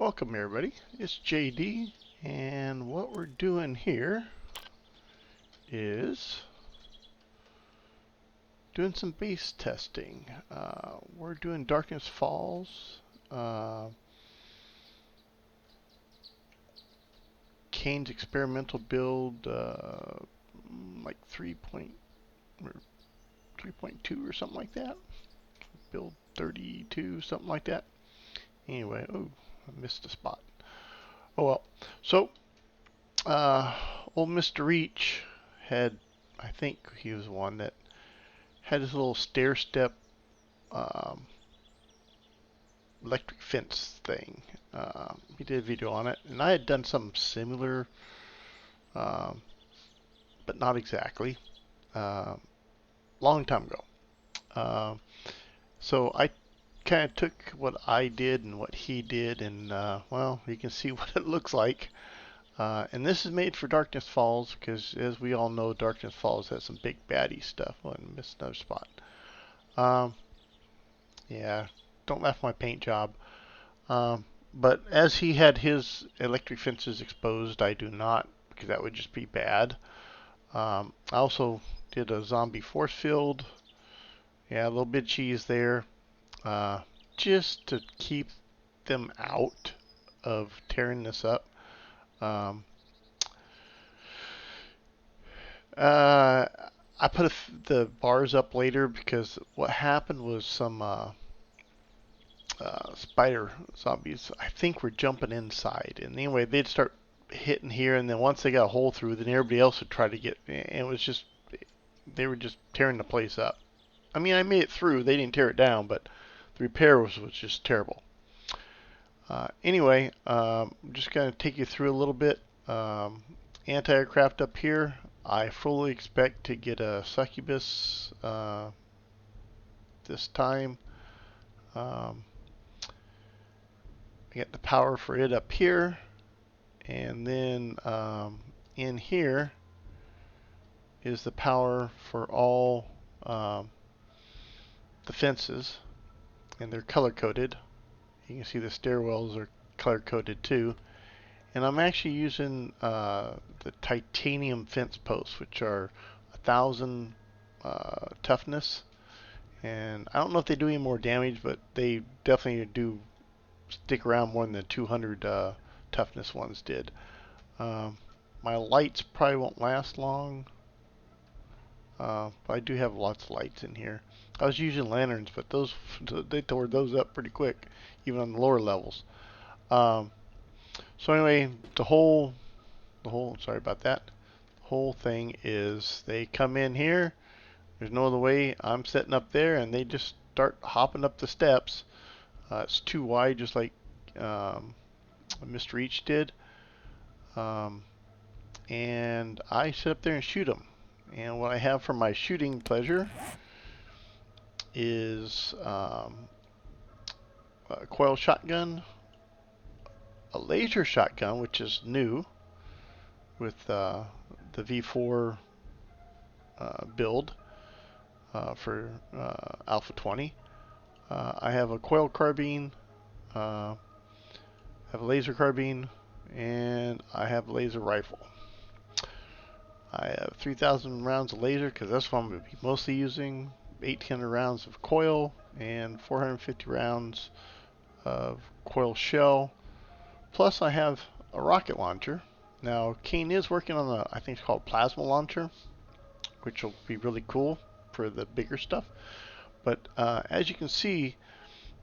Welcome everybody, it's JD, and what we're doing here is doing some base testing. We're doing Darkness Falls, Khaine's experimental build, like 3.2 or something like that. Build 32, something like that. Anyway, oh, I missed a spot. Oh well. So, old Mr. Reach had, I think he was one that had this little stair step electric fence thing. He did a video on it, and I had done something similar, but not exactly, long time ago. So I kind of took what I did and what he did, and well, you can see what it looks like. And this is made for Darkness Falls because, as we all know, Darkness Falls has some big baddie stuff. Oh, I missed another spot. Yeah, don't laugh at my paint job. But as he had his electric fences exposed, I do not, because that would just be bad. I also did a zombie force field. Yeah, a little bit of cheese there. Just to keep them out of tearing this up. I put the bars up later because what happened was some spider zombies, I think, were jumping inside. And anyway, they'd start hitting here, and then once they got a hole through, then everybody else would try to get, and it was just, they were just tearing the place up. I mean, I made it through. They didn't tear it down, but the repair was just terrible. Anyway, I'm just going to take you through a little bit. Anti-aircraft up here. I fully expect to get a succubus this time. I get the power for it up here, and then in here is the power for all the fences, and they're color coded. You can see the stairwells are color coded too. And I'm actually using the titanium fence posts, which are 1,000 toughness. And I don't know if they do any more damage, but they definitely do stick around more than the 200 toughness ones did. My lights probably won't last long, but I do have lots of lights in here. I was using lanterns, but they tore those up pretty quick, even on the lower levels. So anyway, the whole sorry about that. The whole thing is they come in here. There's no other way. I'm setting up there, and they just start hopping up the steps. It's too wide, just like Mr. Each did. And I sit up there and shoot them. And what I have for my shooting pleasure is a coil shotgun, a laser shotgun, which is new with the V4 build for Alpha 20. I have a coil carbine, have a laser carbine, and I have a laser rifle. I have 3,000 rounds of laser because that's what I'm going to be mostly using, 1,800 rounds of coil, and 450 rounds of coil shell. Plus I have a rocket launcher. Now Khaine is working on a, I think it's called plasma launcher, which will be really cool for the bigger stuff. But as you can see,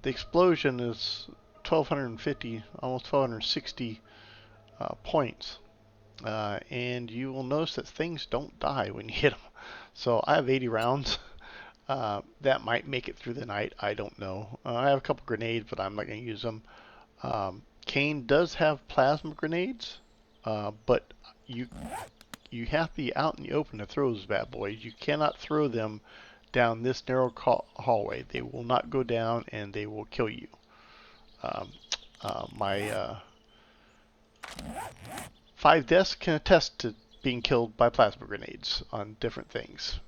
the explosion is 1,250, almost 1,260 points. And you will notice that things don't die when you hit them. So I have 80 rounds. That might make it through the night. I don't know. I have a couple grenades, but I'm not going to use them. Khaine does have plasma grenades, but you have to be out in the open to throw those bad boys. You cannot throw them down this narrow hallway. They will not go down, and they will kill you. My 5 deaths can attest to being killed by plasma grenades on different things.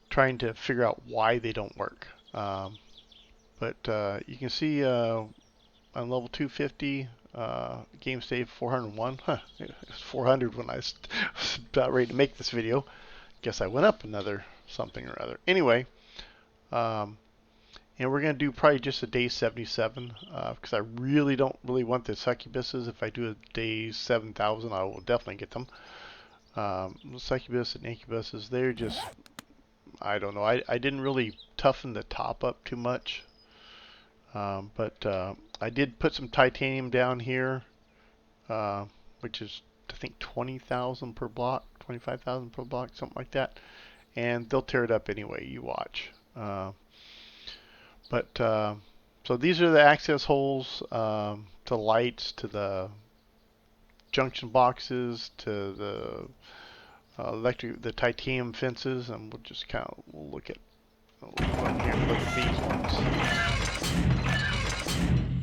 Trying to figure out why they don't work. But you can see I'm level 250. Game save 401. Huh, it was 400 when I was about ready to make this video. Guess I went up another something or other. Anyway, and we're going to do probably just a day 77 because I really don't want the succubuses. If I do a day 7,000, I will definitely get them. Succubus and incubuses, they're just, I don't know. I didn't really toughen the top up too much. But I did put some titanium down here, which is, I think, 20,000 per block, 25,000 per block, something like that. And they'll tear it up anyway, you watch. So these are the access holes to lights, to the junction boxes, to the the titanium fences, and we'll just kind of look at these ones.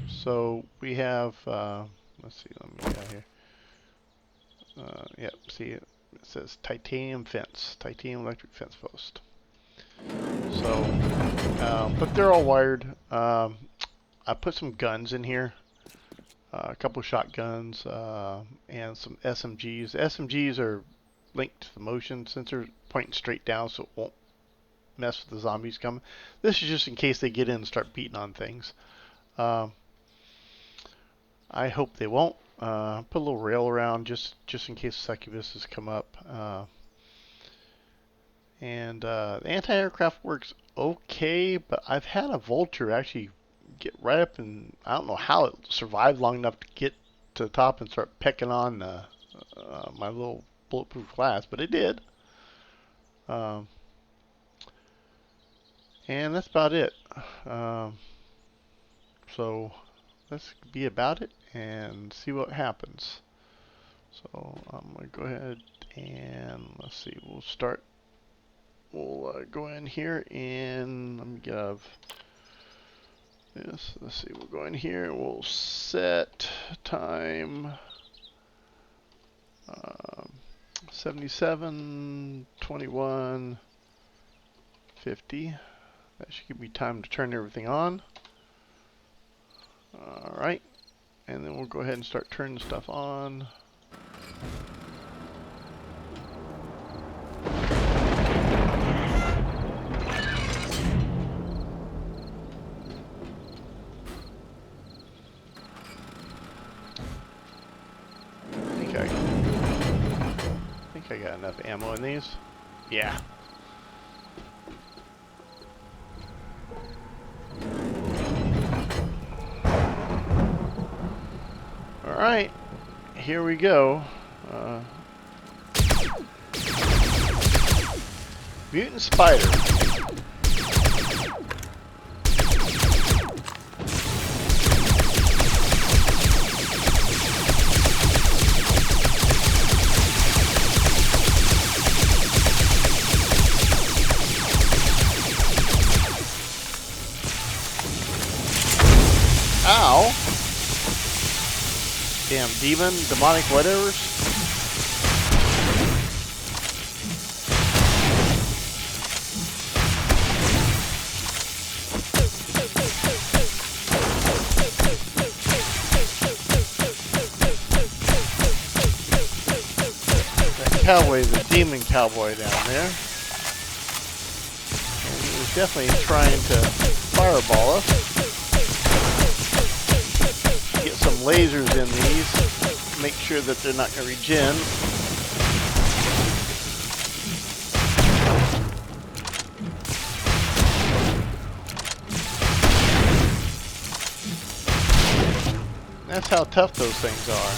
So we have, let's see, let me get out here. Yep, see it says titanium fence, titanium electric fence post. So, but they're all wired. I put some guns in here, a couple of shotguns, and some SMGs. The SMGs are linked to the motion sensor, pointing straight down so it won't mess with the zombies coming. This is just in case they get in and start beating on things. I hope they won't. Put a little rail around just in case succubuses come up. And the anti-aircraft works okay, but I've had a vulture actually get right up, and I don't know how it survived long enough to get to the top and start pecking on my little bulletproof glass, but it did. And that's about it. So let's be about it and see what happens. So I'm going to go ahead and let's see, we'll start. We'll go in here and let me get out of this. Let's see, we'll go in here and we'll set time 77, 21, 50. That should give me time to turn everything on. Alright, and then we'll go ahead and start turning stuff on. I think I got enough ammo in these. Yeah. Alright, here we go. Mutant Spider. Ow! Damn demon, demonic whatevers. That cowboy is a demon cowboy down there. And he was definitely trying to fireball us. Get some lasers in these, make sure that they're not going to regen. That's how tough those things are.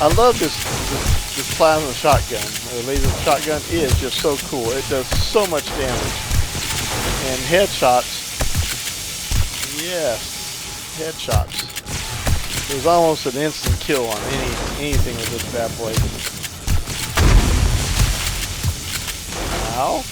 I love this plasma shotgun, or laser shotgun. It is just so cool. It does so much damage. And headshots, yes, headshots. There's almost an instant kill on anything with this bad boy. Ow.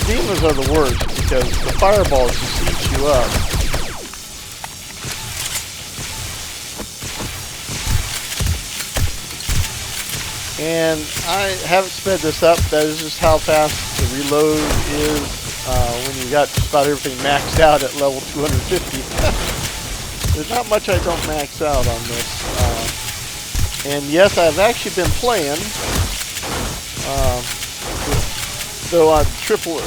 Demons are the worst because the fireballs just eat you up. And I haven't sped this up. That is just how fast the reload is when you got just about everything maxed out at level 250. There's not much I don't max out on this. And yes, I've actually been playing. So on triple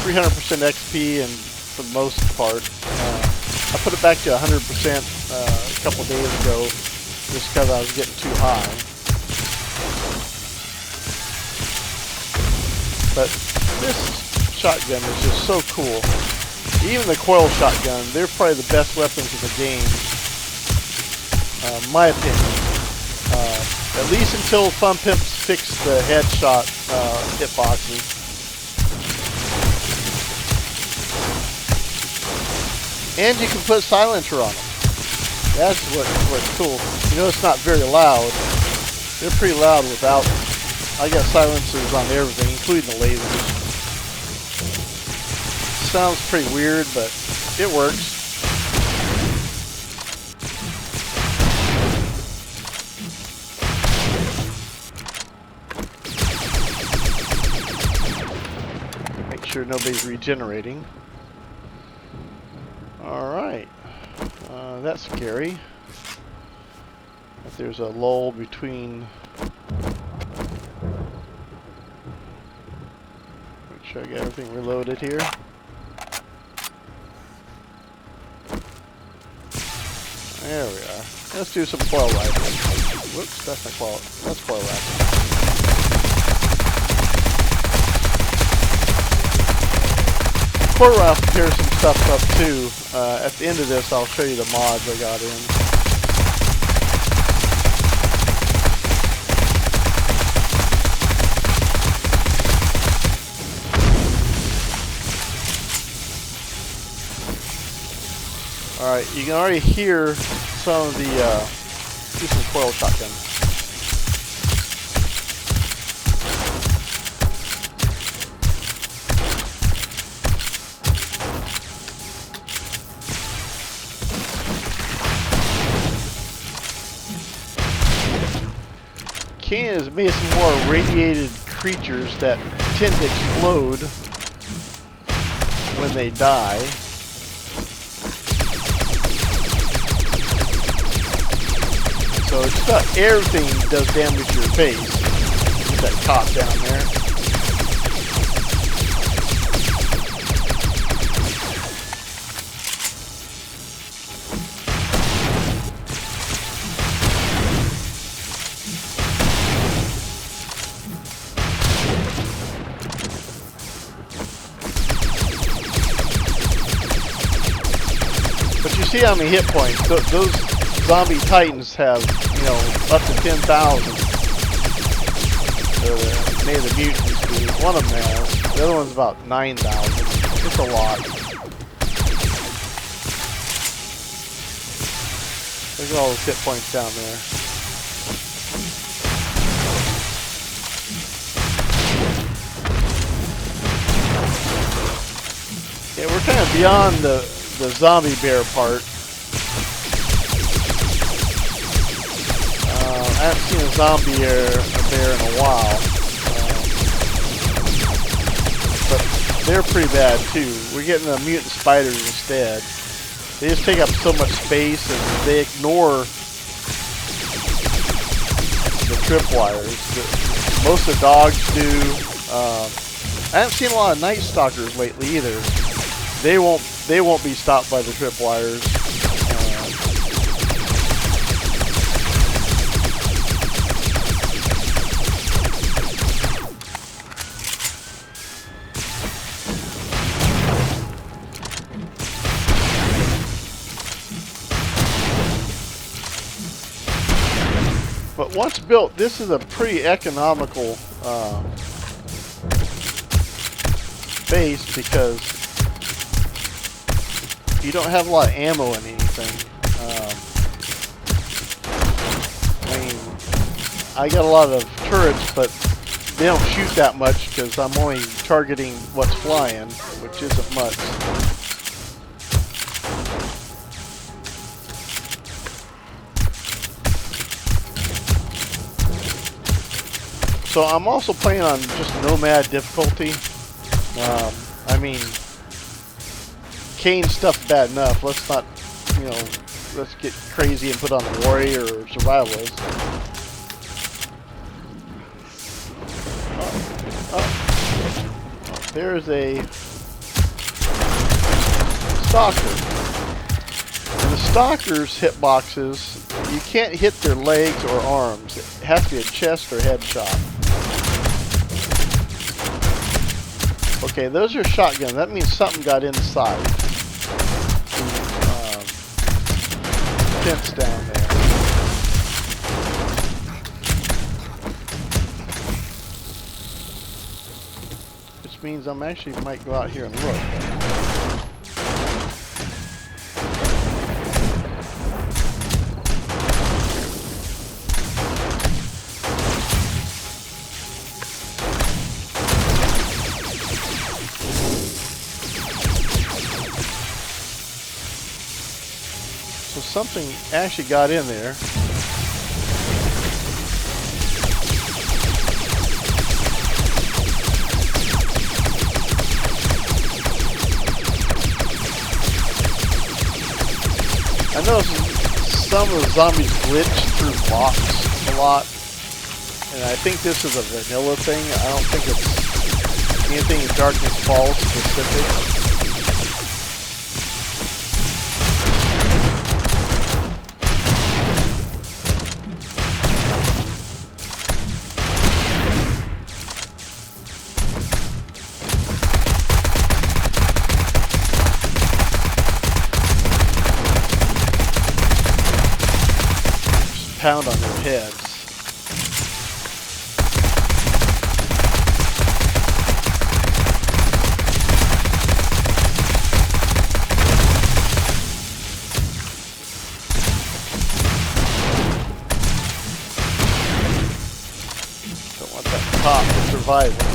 300% XP, and for the most part, I put it back to 100% a couple days ago, just because I was getting too high. But this shotgun is just so cool. Even the coil shotgun, they're probably the best weapons in the game, in my opinion. At least until Fun Pimps fix the headshot hitboxes. And you can put silencer on them. That's what's cool. You know, it's not very loud. They're pretty loud without them. I got silencers on everything, including the lasers. Sounds pretty weird, but it works. Make sure nobody's regenerating. Alright, that's scary. If there's a lull between... Make sure I got everything reloaded here. There we are. Let's do some coil rifle. Whoops, that's not coil. That's coil rifle. Coil rifle tears some stuff up too. At the end of this, I'll show you the mods I got in. Alright, you can already hear some of the, do some coil shotgun. Khaine has made some more radiated creatures that tend to explode when they die. So just about everything does damage to your face. Get that top down there. But you see how many hit points those zombie titans have, you know, up to 10,000. Maybe the mutants do. One of them has. The other one's about 9,000. It's a lot. Look at all those hit points down there. Yeah, we're kind of beyond the zombie bear part. I haven't seen a zombie bear in a while. But they're pretty bad too. We're getting the Mutant Spiders instead. They just take up so much space and they ignore the tripwires. Most of the dogs do. I haven't seen a lot of Night Stalkers lately either. They won't be stopped by the tripwires. But once built, this is a pretty economical base because you don't have a lot of ammo in anything. I mean, I got a lot of turrets, but they don't shoot that much because I'm only targeting what's flying, which isn't much. So I'm also playing on just nomad difficulty. I mean, Khaine stuff's bad enough. Let's not, you know, let's get crazy and put on the warrior or survivalist. There's a stalker. And the stalker's hitboxes, you can't hit their legs or arms. It has to be a chest or head shot. Okay, those are shotguns. That means something got inside. Fence down there. Which means I'm actually might go out here and look. Something actually got in there. I noticed some of the zombies glitch through blocks a lot, and I think this is a vanilla thing. I don't think it's anything in Darkness Falls specific. Pound on their heads. Don't want that top for survival.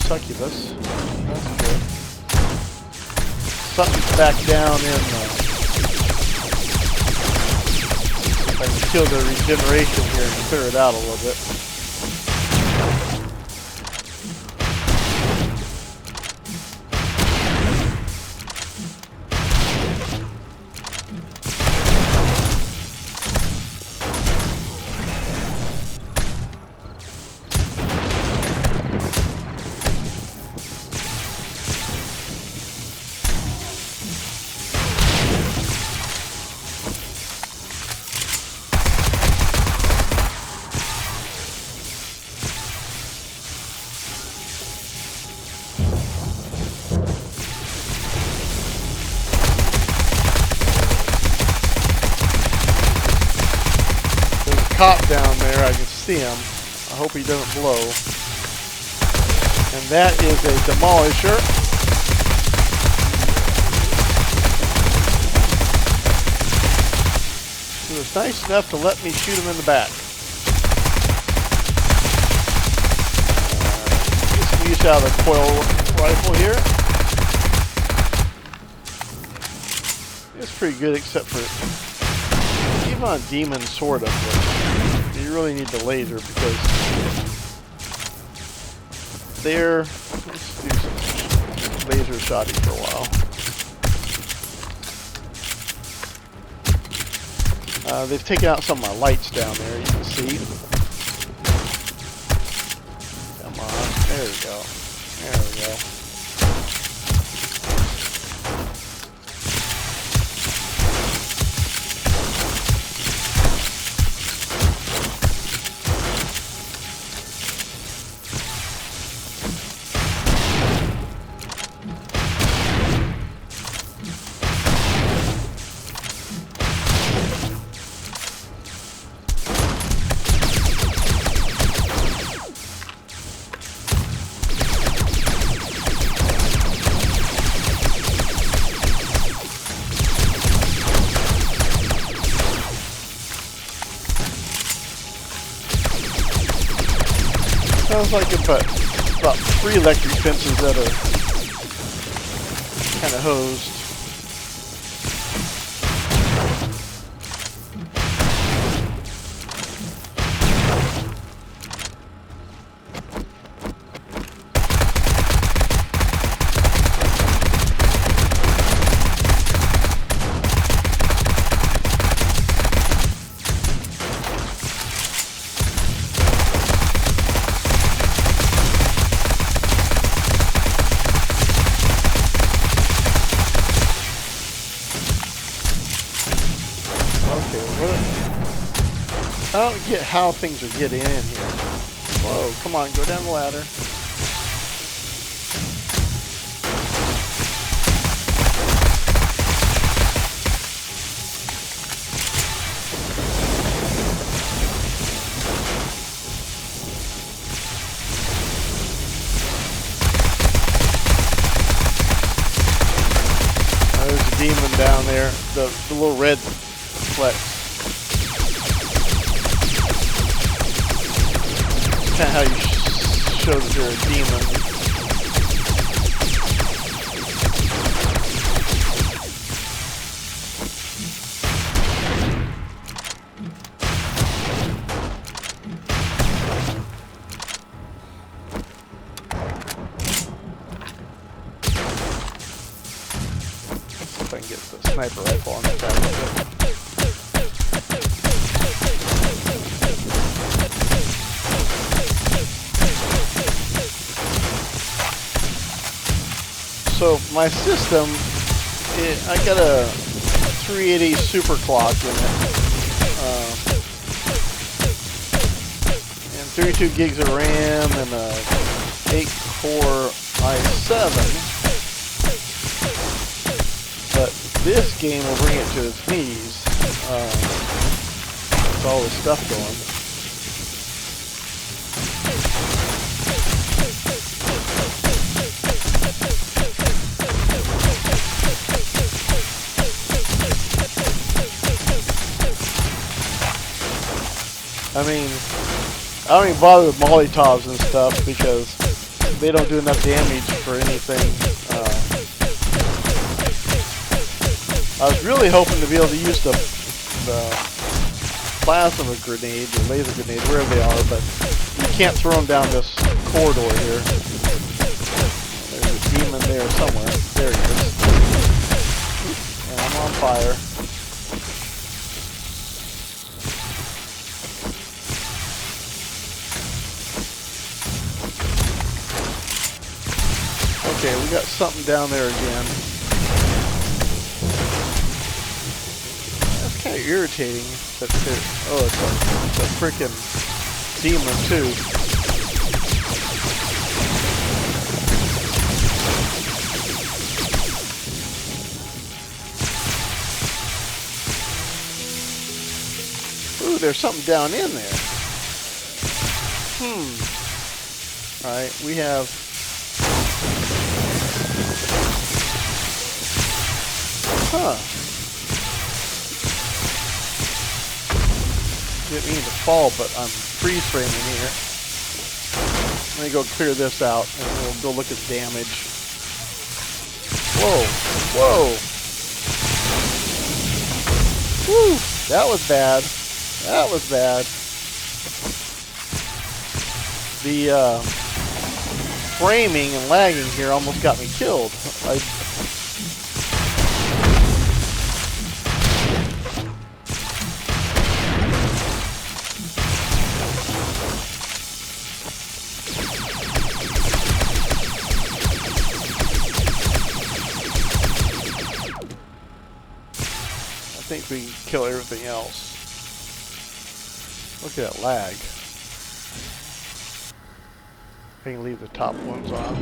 Succubus. That's good. Something's back down in if I can kill the regeneration here and clear it out a little bit. Cop down there, I can see him. I hope he doesn't blow. And that is a demolisher. He was nice enough to let me shoot him in the back. switch out a coil rifle here. It's pretty good, except for even on demon, sort of. But you really need the laser because they're. Let's do some laser shotting for a while. They've taken out some of my lights down there. You can see. Come on, there we go. There we go. Sounds like about 3 electric fences that are kind of hosed. I don't get how things are getting in here. Whoa, come on, go down the ladder. There's a demon down there, the little red fleck. Kind of how you show that they're a demon. Let's see if I can get the sniper rifle on that guy. So my system, I got a 380 super clock in it, and 32 gigs of RAM and a 8-core i7. But this game will bring it to its knees. With all this stuff going. I mean, I don't even bother with Molotovs and stuff because they don't do enough damage for anything. I was really hoping to be able to use the plasma grenade, or laser grenade, wherever they are, but you can't throw them down this corridor here. There's a demon there somewhere. There he is. And I'm on fire. Okay, we got something down there again. That's kind of irritating. That oh, it's a freaking demon too. Ooh, there's something down in there. Alright, we have... Huh. Didn't mean to fall, but I'm freeze framing here. Let me go clear this out and we'll go look at the damage. Whoa, whoa. Woo, that was bad. That was bad. The framing and lagging here almost got me killed. I think we can kill everything else. Look at that lag. I can leave the top ones on.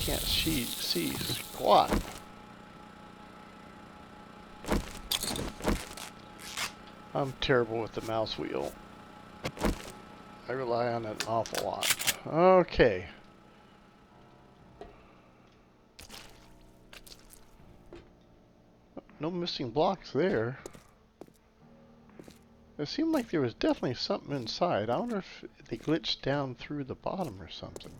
Can't see squat. I'm terrible with the mouse wheel. I rely on it an awful lot. Okay. No missing blocks there. It seemed like there was definitely something inside. I wonder if they glitched down through the bottom or something.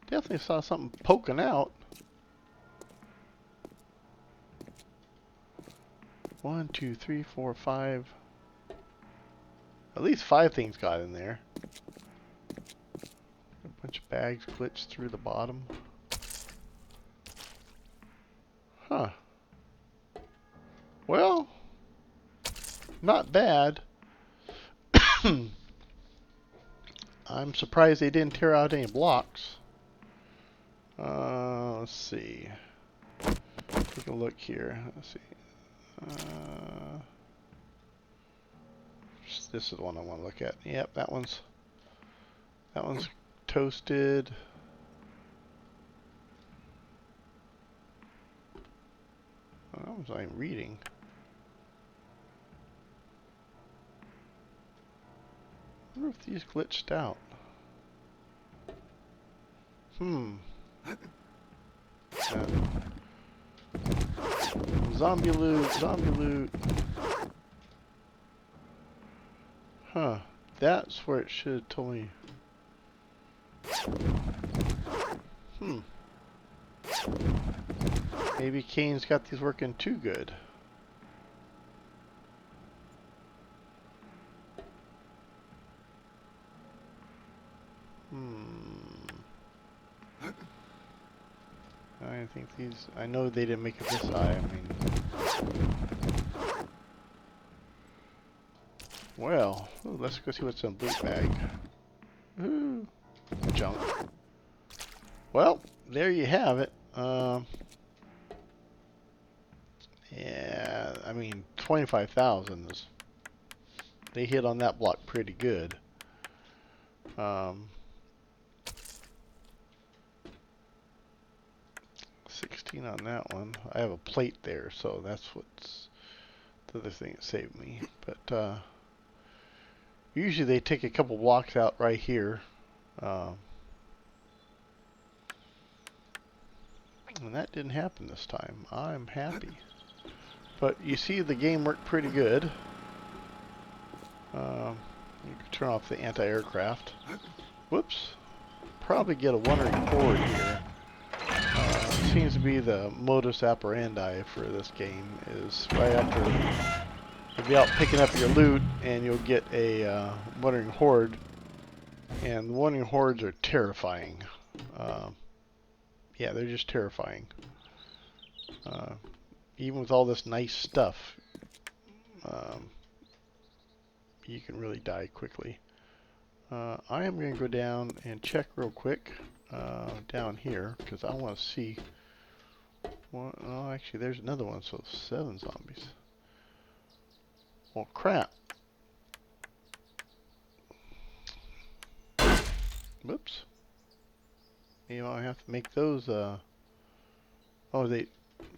Definitely saw something poking out. 1, 2, 3, 4, 5. At least 5 things got in there. A bunch of bags glitched through the bottom. Huh. Well, not bad. I'm surprised they didn't tear out any blocks. Let's see. Take a look here. Let's see. This is the one I want to look at. Yep, that one's toasted. That was I'm reading. I wonder if these glitched out. Zombie loot, zombie loot. Huh. That's where it should have told me. Maybe Khaine's got these working too good. I think these, I know they didn't make it this high, I mean. Well, ooh, let's go see what's in the loot bag. Ooh, junk. Well, there you have it. Yeah, I mean, 25,000 is, they hit on that block pretty good. 16 on that one. I have a plate there, so that's what's the other thing that saved me. But usually they take a couple blocks out right here. And that didn't happen this time. I'm happy. But you see the game worked pretty good. You can turn off the anti-aircraft. Whoops. Probably get a wandering horde here. Seems to be the modus operandi for this game is right after you'll be out picking up your loot and you'll get a wandering horde, and the wandering hordes are terrifying. Yeah, they're just terrifying. Even with all this nice stuff, you can really die quickly. I am going to go down and check real quick down here because I want to see. Well, oh, actually, there's another one, so 7 zombies. Well, crap. Whoops. You know, I have to make those, oh, they,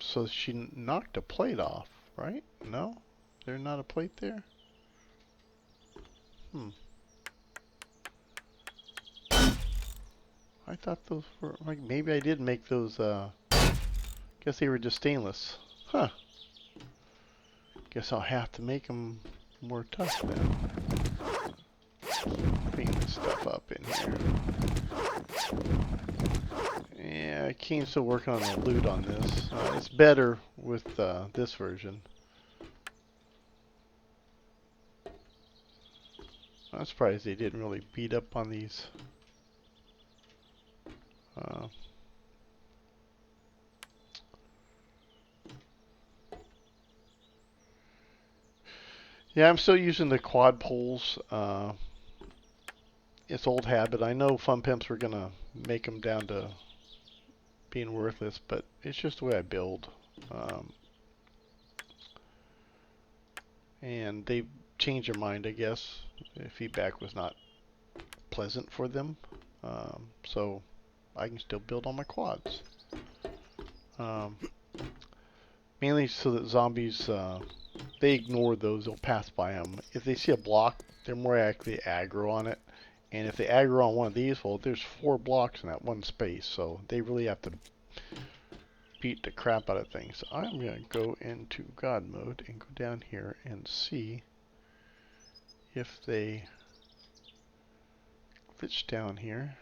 so she knocked a plate off, right? No? There's not a plate there? I thought those were, like, maybe I did make those, Guess they were just stainless. Huh. Guess I'll have to make them more tough now. Clean this stuff up in here. Yeah, Khaine's still working on the loot on this. It's better with this version. I'm surprised they didn't really beat up on these. Yeah, I'm still using the quad poles. It's old habit. I know Fun Pimps were gonna make them down to being worthless, but it's just the way I build. And they changed their mind, I guess. The feedback was not pleasant for them. So I can still build on my quads. Mainly so that zombies, they ignore those, they'll pass by them. If they see a block, they're more likely to aggro on it. And if they aggro on one of these, well, there's 4 blocks in that one space, so they really have to beat the crap out of things. So I'm going to go into God mode and go down here and see if they glitch down here.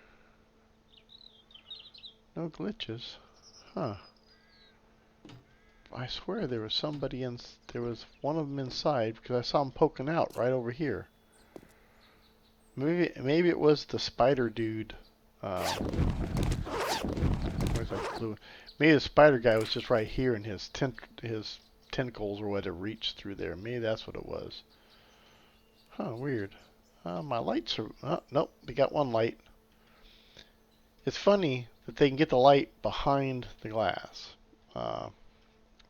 No glitches. Huh. I swear there was somebody in, there was one of them inside because I saw him poking out right over here. Maybe it was the spider dude. Where's that clue? Maybe the spider guy was just right here and his tentacles or whatever reached through there. Maybe that's what it was. Huh, weird. My lights are, nope, they got one light. It's funny that they can get the light behind the glass.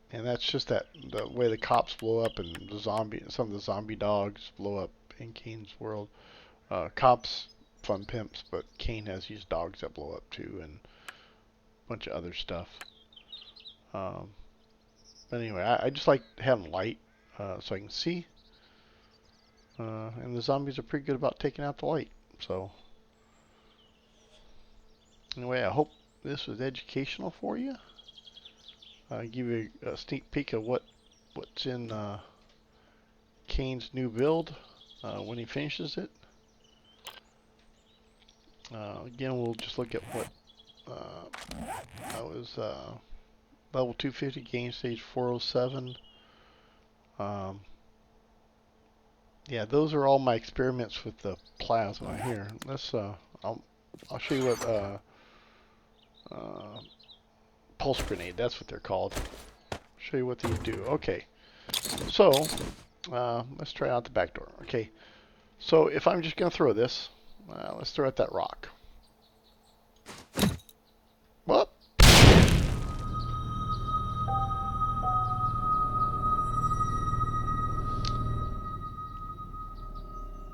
And that's just the way the cops blow up and some of the zombie dogs blow up in Khaine's world. Cops, Fun Pimps, but Khaine has used dogs that blow up too, and a bunch of other stuff. But anyway, I just like having light so I can see. And the zombies are pretty good about taking out the light. So anyway, I hope this was educational for you. Give you a sneak peek of what's in Khaine's new build when he finishes it. Again, we'll just look at what I was level 250 game stage 407. Yeah, those are all my experiments with the plasma here. Let's I'll show you what pulse grenade, that's what they're called. Show you what these do. Okay, so let's try out the back door. Okay, so if I'm just gonna throw this, let's throw at that rock. Whoop.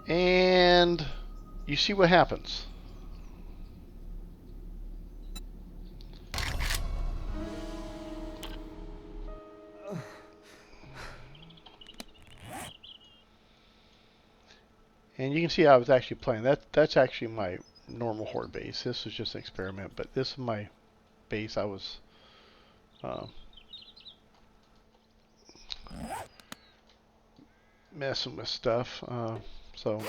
And you see what happens. And you can see I was actually playing. That's actually my normal horde base. This was just an experiment, but this is my base. I was messing with stuff. So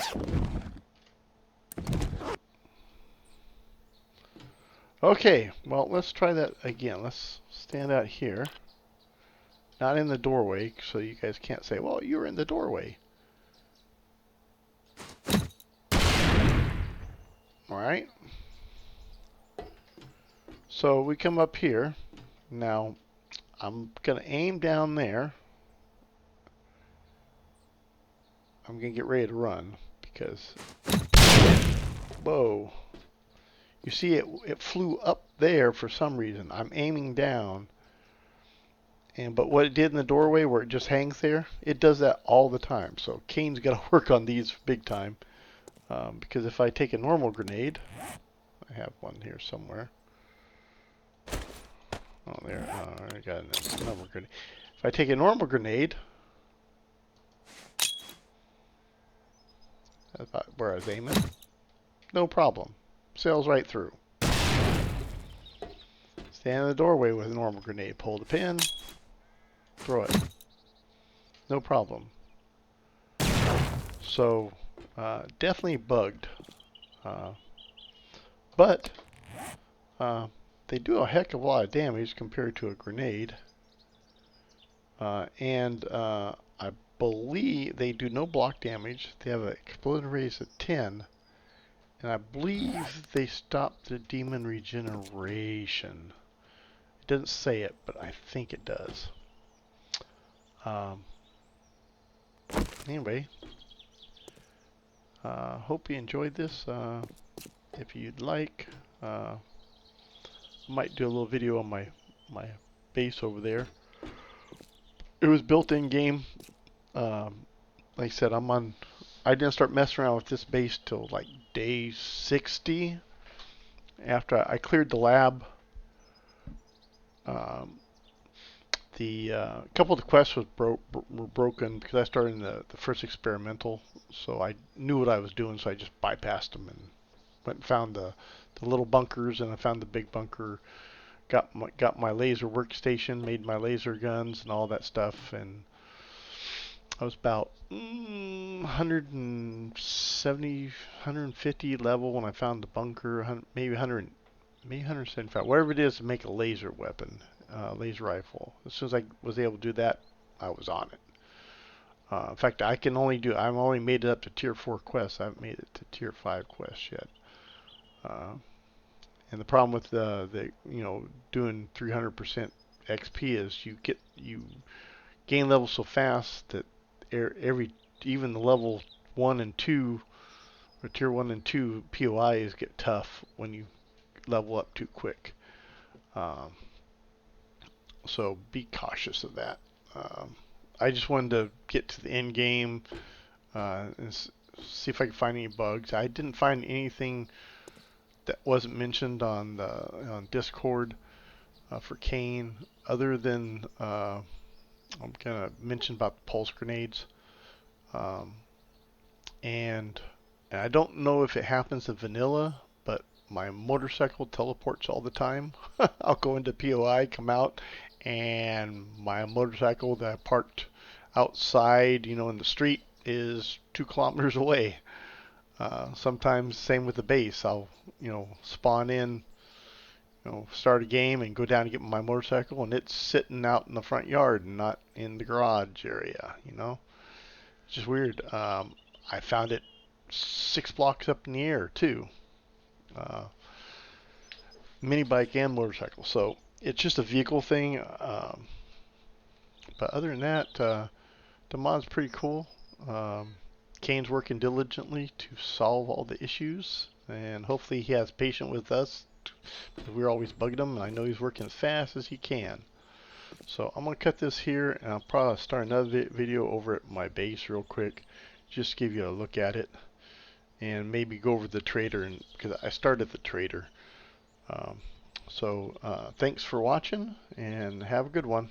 okay, well, let's try that again. Let's stand out here, not in the doorway, so you guys can't say, well, you were in the doorway. Alright, so we come up here. Now I'm gonna aim down there. I'm gonna get ready to run because, whoa, you see it flew up there for some reason. I'm aiming down, but what it did in the doorway where it just hangs there, it does that all the time. So Khaine's got to work on these big time. Because if I take a normal grenade, I have one here somewhere. Oh, there. I got a normal grenade. If I take a normal grenade, that's about where I was aiming. No problem. Sails right through. It's Stand in the doorway with a normal grenade. Pull the pin, throw it. No problem. So, definitely bugged. But they do a heck of a lot of damage compared to a grenade. I believe they do no block damage. They have an explosion radius of 10. And I believe they stopped the demon regeneration. It doesn't say it, but I think it does. Anyway, hope you enjoyed this. If you'd like, I might do a little video on my base over there. It was built in game. Like I said, I didn't start messing around with this base till like day 60. After I cleared the lab. A couple of the quests were broken because I started in the first experimental, so I knew what I was doing, so I just bypassed them and went and found the little bunkers, and I found the big bunker, got my laser workstation, made my laser guns and all that stuff, and I was about 170, 150 level when I found the bunker, maybe 100, maybe 175, whatever it is to make a laser weapon. Laser rifle. As soon as I was able to do that, I was on it. In fact, I've only made it up to tier 4 quests. I haven't made it to tier 5 quests yet. And the problem with doing 300% XP is you gain levels so fast that even the level 1 and 2 or tier 1 and 2 POIs get tough when you level up too quick. So be cautious of that. I just wanted to get to the end game and see if I could find any bugs. I didn't find anything that wasn't mentioned on Discord for Khaine, other than I'm gonna mention about the pulse grenades. And I don't know if it happens in vanilla, but my motorcycle teleports all the time. I'll go into POI, come out, and my motorcycle that I parked outside, in the street, is 2 kilometers away. Sometimes same with the base. I'll, spawn in, start a game and go down to get my motorcycle, and it's sitting out in the front yard and not in the garage area. It's just weird. I found it 6 blocks up in the air too. Mini bike and motorcycle. So it's just a vehicle thing. But other than that, the mod's pretty cool. Khaine's working diligently to solve all the issues, and hopefully he has patience with us, because we're always bugging him, and I know he's working as fast as he can. So I'm going to cut this here, and I'll probably start another video over at my base real quick, just to give you a look at it, and maybe go over the trader, because I started the trader. Thanks for watching, and have a good one.